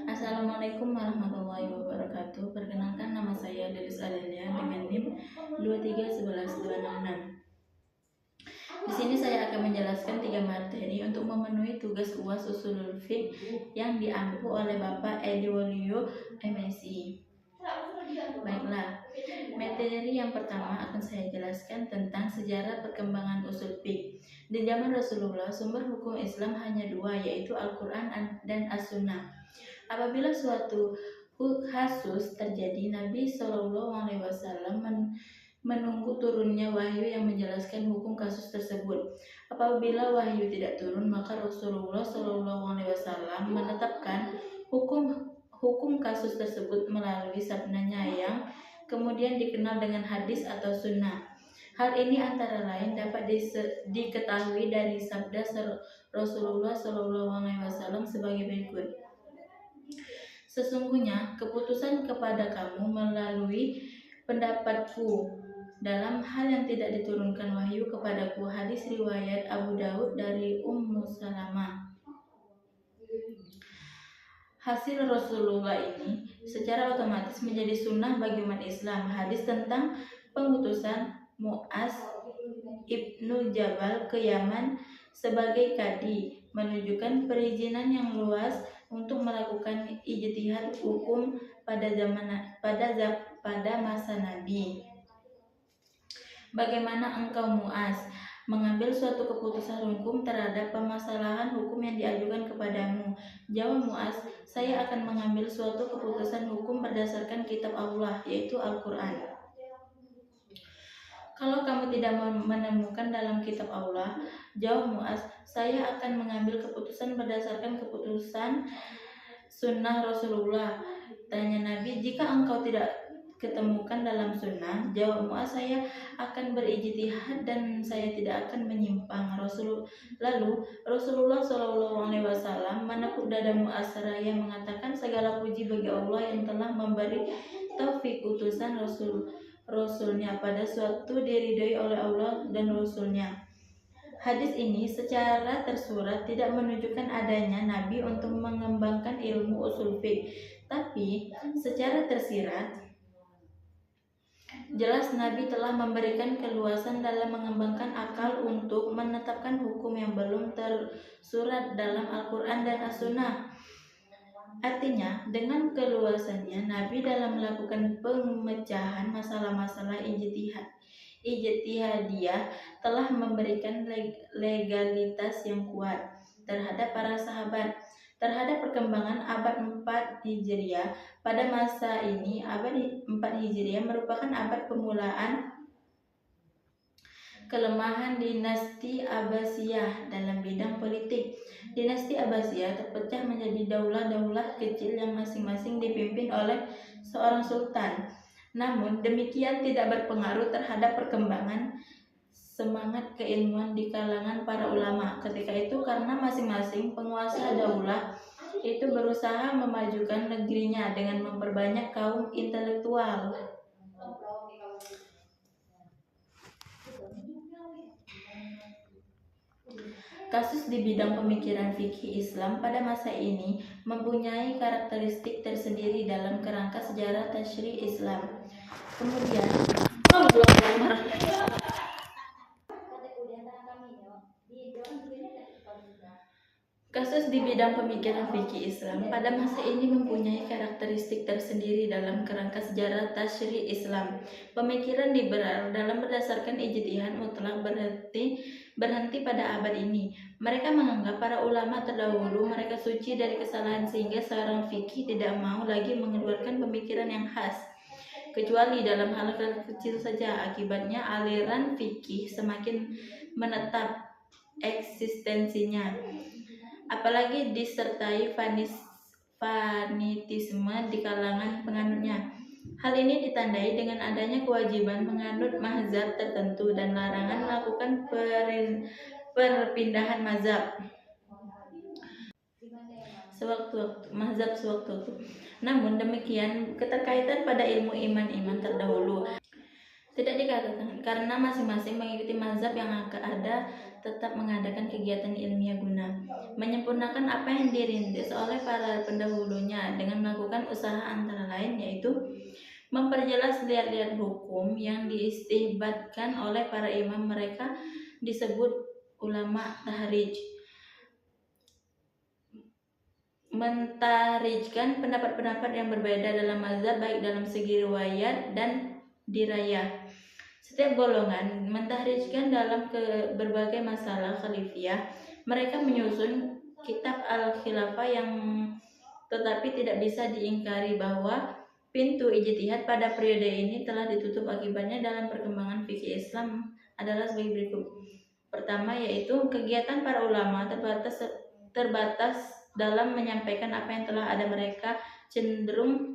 Assalamualaikum warahmatullahi wabarakatuh. Perkenalkan, nama saya Delis Adelia dengan NIM 2311266. Di sini saya akan menjelaskan 3 materi untuk memenuhi tugas UAS Ushulul Fiqh yang diampu oleh Bapak Edi Waluyo, MSI. Baiklah, materi yang pertama akan saya jelaskan tentang sejarah perkembangan usul fiqh. Di zaman Rasulullah, sumber hukum Islam hanya 2, yaitu Al-Quran dan As-Sunnah. Apabila suatu kasus terjadi, Nabi SAW menunggu turunnya wahyu yang menjelaskan hukum kasus tersebut. Apabila wahyu tidak turun, maka Rasulullah SAW menetapkan hukum kasus tersebut melalui sabdanya yang kemudian dikenal dengan hadis atau sunnah. Hal ini antara lain dapat diketahui dari sabda Rasulullah SAW sebagai berikut. Sesungguhnya keputusan kepada kamu melalui pendapatku dalam hal yang tidak diturunkan wahyu kepadaku. Hadis riwayat Abu Daud dari Ummu Salamah. Hasil Rasulullah ini secara otomatis menjadi sunnah bagi umat Islam. Hadis tentang pengutusan Mu'az Ibnu Jabal ke Yaman sebagai kadi menunjukkan perizinan yang luas untuk melakukan ijtihad hukum pada masa Nabi. Bagaimana engkau Mu'az mengambil suatu keputusan hukum terhadap permasalahan hukum yang diajukan kepadamu? Jawab Mu'az, saya akan mengambil suatu keputusan hukum berdasarkan kitab Allah, yaitu Al-Quran. Kalau kamu tidak menemukan dalam kitab Allah, jawab Mu'az, saya akan mengambil keputusan berdasarkan keputusan sunnah Rasulullah. Tanya Nabi, jika engkau tidak ketemukan dalam sunnah, jawab Mu'az, saya akan berijtihad dan saya tidak akan menyimpang. Lalu Rasulullah SAW menepuk dada Mu'az seraya mengatakan, segala puji bagi Allah yang telah memberi taufik utusan Rasulnya pada suatu diridhoi oleh Allah dan Rasulnya. Hadis ini secara tersurat tidak menunjukkan adanya Nabi untuk mengembangkan ilmu usul fiqh, tapi secara tersirat jelas Nabi telah memberikan keluasan dalam mengembangkan akal untuk menetapkan hukum yang belum tersurat dalam Al-Quran dan As-Sunnah. Artinya, dengan keluasannya, Nabi dalam melakukan pemecahan masalah-masalah ijtihadiyah telah memberikan legalitas yang kuat terhadap para sahabat. Terhadap perkembangan abad 4 Hijriah, pada masa ini abad 4 Hijriah merupakan abad pemulaan kelemahan dinasti Abbasiyah dalam bidang politik. Dinasti Abbasiyah terpecah menjadi daulah-daulah kecil yang masing-masing dipimpin oleh seorang sultan. Namun demikian tidak berpengaruh terhadap perkembangan semangat keilmuan di kalangan para ulama ketika itu, karena masing-masing penguasa daulah itu berusaha memajukan negerinya dengan memperbanyak kaum intelektual. Kasus di bidang pemikiran fikih Islam pada masa ini mempunyai karakteristik tersendiri dalam kerangka sejarah tasyri' Islam. Kemudian, kasus di bidang pemikiran fikih Islam pada masa ini mempunyai karakteristik tersendiri dalam kerangka sejarah tasyri' Islam. Pemikiran liberal dalam berdasarkan ijtihad mutlak berhenti pada abad ini. Mereka menganggap para ulama terdahulu mereka suci dari kesalahan sehingga seorang fikih tidak mau lagi mengeluarkan pemikiran yang khas, kecuali dalam hal-hal kecil saja. Akibatnya aliran fikih semakin menetap eksistensinya, apalagi disertai fanatisme di kalangan penganutnya. Hal ini ditandai dengan adanya kewajiban menganut mazhab tertentu dan larangan melakukan perpindahan mazhab sewaktu-waktu. Namun demikian, keterkaitan pada ilmu iman terdahulu tidak dikatakan, karena masing-masing mengikuti mazhab yang ada tetap mengadakan kegiatan ilmiah guna menyempurnakan apa yang dirintis oleh para pendahulunya dengan melakukan usaha antara lain yaitu memperjelas liat-liat hukum yang diistihbatkan oleh para imam. Mereka disebut ulama tahrij, mentahrijkan pendapat-pendapat yang berbeda dalam mazhab baik dalam segi riwayat dan dirayah. Setiap golongan mentahrijkan dalam berbagai masalah khalifiyah. Mereka menyusun kitab al-khilafah yang tetapi tidak bisa diingkari bahwa pintu ijtihad pada periode ini telah ditutup. Akibatnya dalam perkembangan fikih Islam adalah sebagai berikut. Pertama yaitu kegiatan para ulama terbatas dalam menyampaikan apa yang telah ada. Mereka cenderung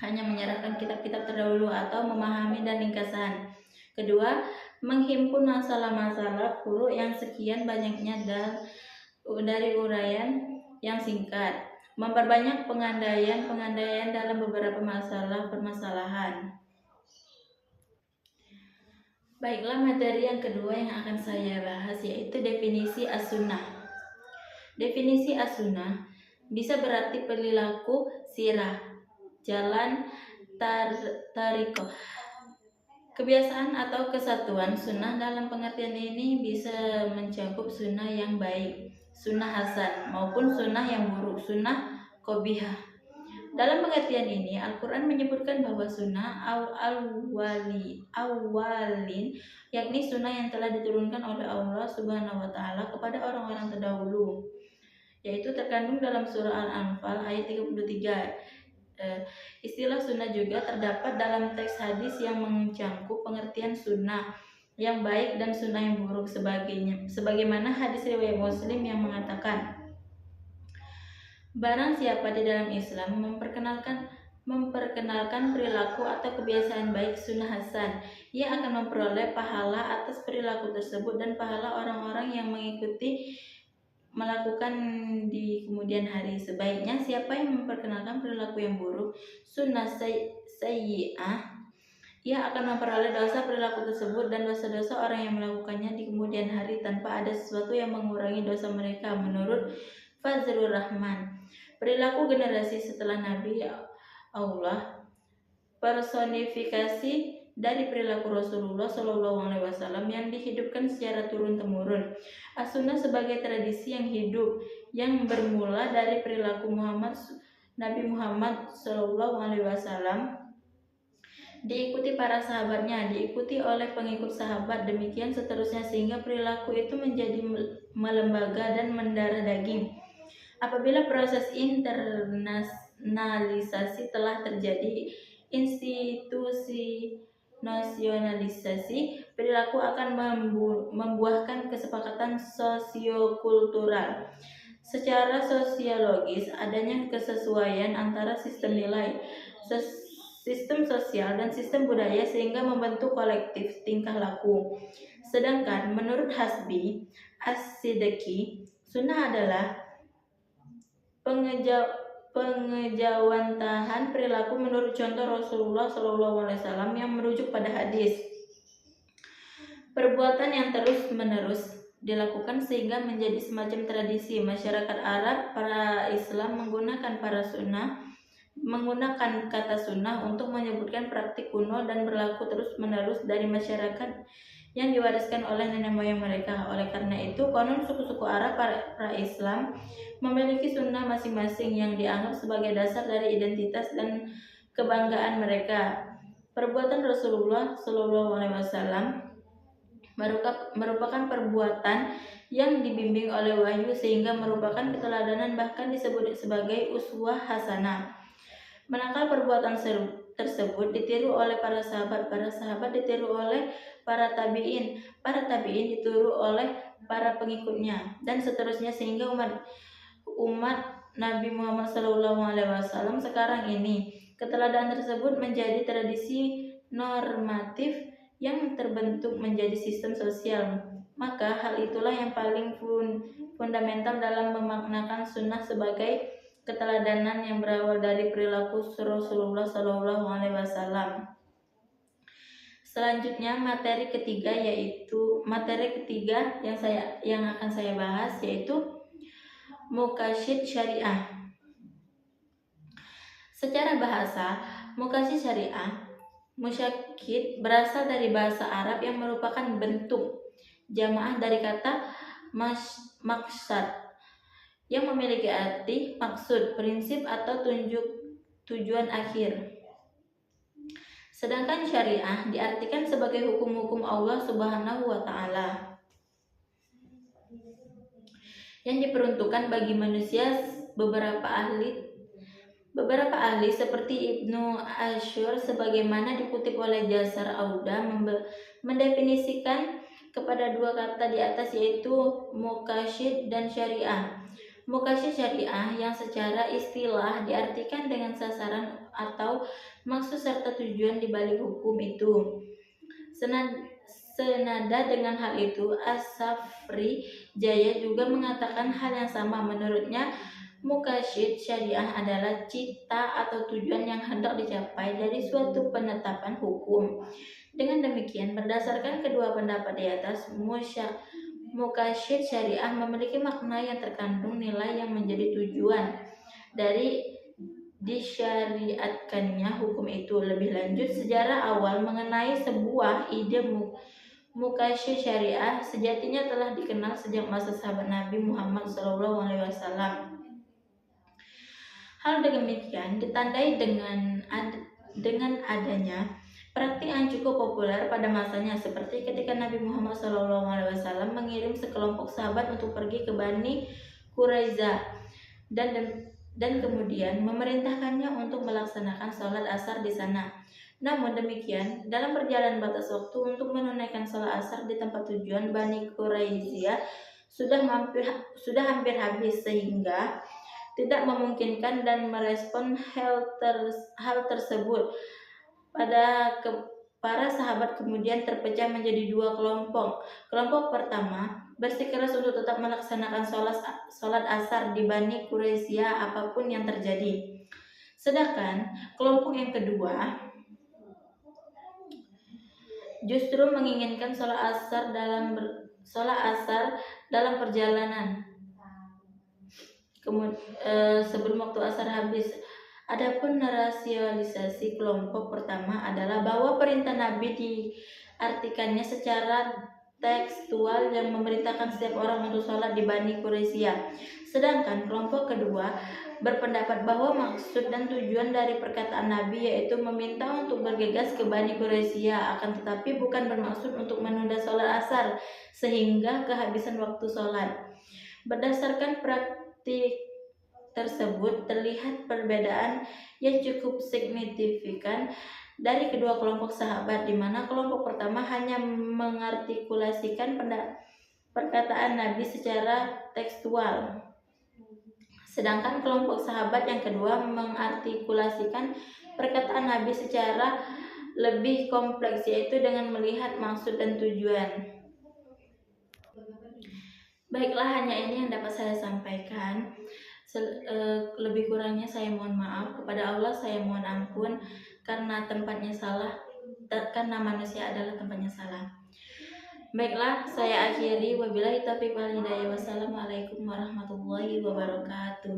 hanya menyerahkan kitab-kitab terdahulu atau memahami dan ringkasan. Kedua, menghimpun masalah-masalah furu yang sekian banyaknya dari uraian yang singkat. Memperbanyak pengandaian dalam beberapa permasalahan. Baiklah, materi yang kedua yang akan saya bahas yaitu definisi as-sunnah. Definisi as-sunnah bisa berarti perilaku, sirah, jalan, tarikoh, kebiasaan atau kesatuan. Sunnah dalam pengertian ini bisa mencakup sunnah yang baik, sunnah hasan, maupun sunnah yang buruk, sunnah qobihah. Dalam pengertian ini, Al-Quran menyebutkan bahwa sunnah awalin, yakni sunnah yang telah diturunkan oleh Allah Subhanahu wa Ta'ala kepada orang-orang terdahulu, yaitu terkandung dalam surah Al-Anfal ayat 33. Istilah sunnah juga terdapat dalam teks hadis yang mencakup pengertian sunnah yang baik dan sunnah yang buruk sebagaimana hadis riwayat Muslim yang mengatakan, barang siapa di dalam Islam memperkenalkan perilaku atau kebiasaan baik sunnah hasan, ia akan memperoleh pahala atas perilaku tersebut dan pahala orang-orang yang melakukan di kemudian hari. Sebaiknya siapa yang memperkenalkan perilaku yang buruk, sunnah sayyi'ah, ia akan memperoleh dosa perilaku tersebut dan dosa-dosa orang yang melakukannya di kemudian hari tanpa ada sesuatu yang mengurangi dosa mereka. Menurut Fazlur Rahman, perilaku generasi setelah Nabi Allah personifikasi dari perilaku Rasulullah SAW yang dihidupkan secara turun-temurun. As-sunnah sebagai tradisi yang hidup yang bermula dari perilaku Nabi Muhammad SAW, diikuti para sahabatnya, diikuti oleh pengikut sahabat, demikian seterusnya sehingga perilaku itu menjadi melembaga dan mendarah daging. Apabila proses internasionalisasi telah terjadi, institusionalisasi perilaku akan membuahkan kesepakatan sosiokultural. Secara sosiologis, adanya kesesuaian antara sistem nilai, sistem sosial, dan sistem budaya sehingga membentuk kolektif tingkah laku. Sedangkan menurut Hasbi As-Siddiqi, sunnah adalah pengejawantahan perilaku menurut contoh Rasulullah SAW yang merujuk pada hadis. Perbuatan yang terus-menerus dilakukan sehingga menjadi semacam tradisi. Masyarakat Arab, para Islam menggunakan kata sunnah untuk menyebutkan praktik kuno dan berlaku terus-menerus dari masyarakat yang diwariskan oleh nenek moyang mereka. Oleh karena itu, konon suku-suku Arab pra-Islam memiliki sunnah masing-masing yang dianggap sebagai dasar dari identitas dan kebanggaan mereka. Perbuatan Rasulullah SAW merupakan perbuatan yang dibimbing oleh wahyu sehingga merupakan keteladanan, bahkan disebut sebagai uswah hasanah. Manakala perbuatan tersebut ditiru oleh para sahabat ditiru oleh para tabi'in ditiru oleh para pengikutnya, dan seterusnya sehingga umat Nabi Muhammad SAW sekarang ini. Keteladanan tersebut menjadi tradisi normatif yang terbentuk menjadi sistem sosial. Maka hal itulah yang paling fundamental dalam memaknakan sunnah sebagai keteladanan yang berawal dari perilaku Rasulullah SAW. Selanjutnya materi ketiga yang akan saya bahas yaitu muqasyid syariah. Secara bahasa, muqasyid syariah musyakid berasal dari bahasa Arab yang merupakan bentuk jamaah dari kata maksad yang memiliki arti maksud, prinsip atau tujuan akhir. Sedangkan syariah diartikan sebagai hukum-hukum Allah Subhanahu wa Ta'ala yang diperuntukkan bagi manusia. Beberapa ahli seperti Ibnu Ashur sebagaimana dikutip oleh Jasar Auda mendefinisikan kepada dua kata di atas, yaitu muqasyid dan syariah. Muqasyid syariah yang secara istilah diartikan dengan sasaran atau maksud serta tujuan di balik hukum itu. Senada dengan hal itu, As-Safri Jaya juga mengatakan hal yang sama. Menurutnya, muqasyid syariah adalah cita atau tujuan yang hendak dicapai dari suatu penetapan hukum. Dengan demikian, berdasarkan kedua pendapat di atas, muqasyid syariah memiliki makna yang terkandung nilai yang menjadi tujuan dari disyariatkannya hukum itu. Lebih lanjut, sejarah awal mengenai sebuah ide muqasyid syariah sejatinya telah dikenal sejak masa sahabat Nabi Muhammad SAW. Hal demikian ditandai dengan adanya praktik yang cukup populer pada masanya, seperti ketika Nabi Muhammad SAW mengirim sekelompok sahabat untuk pergi ke Bani Quraiza dan kemudian memerintahkannya untuk melaksanakan sholat asar di sana. Namun demikian, dalam perjalanan batas waktu untuk menunaikan sholat asar di tempat tujuan Bani Quraiza sudah hampir habis, sehingga tidak memungkinkan dan merespon hal tersebut. Para sahabat kemudian terpecah menjadi dua kelompok. Kelompok pertama bersikeras untuk tetap melaksanakan sholat asar di Bani Quraiza apapun yang terjadi. Sedangkan kelompok yang kedua justru menginginkan sholat asar dalam perjalanan sebelum waktu asar habis. Adapun rasionalisasi kelompok pertama adalah bahwa perintah Nabi diartikannya secara tekstual yang memerintahkan setiap orang untuk sholat di Bani Quraiza. Sedangkan kelompok kedua berpendapat bahwa maksud dan tujuan dari perkataan Nabi yaitu meminta untuk bergegas ke Bani Quraiza, akan tetapi bukan bermaksud untuk menunda sholat asar sehingga kehabisan waktu sholat. Berdasarkan praktik tersebut, terlihat perbedaan yang cukup signifikan dari kedua kelompok sahabat, di mana kelompok pertama hanya mengartikulasikan perkataan Nabi secara tekstual, sedangkan kelompok sahabat yang kedua mengartikulasikan perkataan Nabi secara lebih kompleks, yaitu dengan melihat maksud dan tujuan. Baiklah, hanya ini yang dapat saya sampaikan. Lebih kurangnya saya mohon maaf. Kepada Allah saya mohon ampun karena tempatnya salah, karena manusia adalah tempatnya salah. Baiklah, saya akhiri. Wabillahi taufiq wal hidayah. Wassalamualaikum warahmatullahi wabarakatuh.